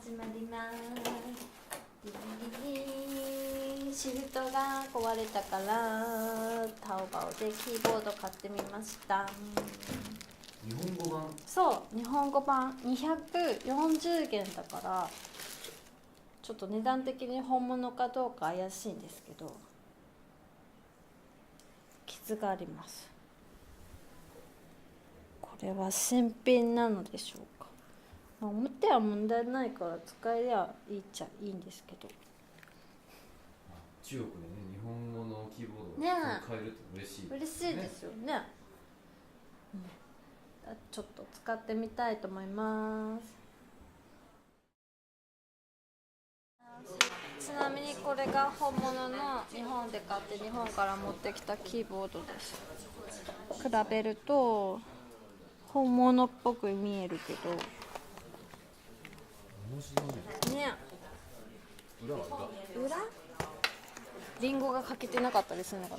始まります。シフトが壊れたからタオバオでキーボード買ってみました。日本語版？そう、日本語版240元だからちょっと値段的に本物かどうか怪しいんですけど、傷があります。これは新品なのでしょうか。表は問題ないから使えりゃいいっちゃいいんですけど、中国でね、日本語のキーボードをね買えるって嬉しい、嬉しいですよね。ちょっと使ってみたいと思います。ちなみにこれが本物の日本で買って日本から持ってきたキーボードです。比べると本物っぽく見えるけど面白いね。裏は裏リンゴが欠けてなかったりするのか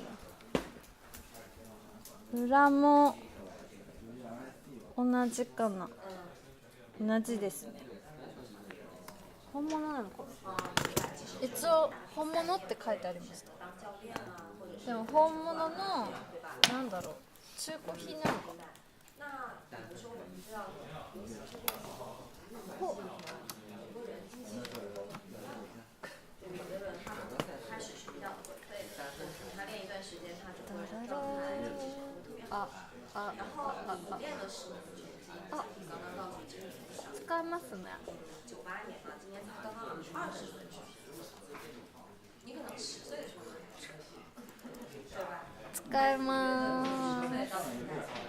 な。裏も同じかな。同じですね。本物なのかな。一応本物って書いてありました。でも本物のなんだろう、中古品なのかな。使えますね。使えます。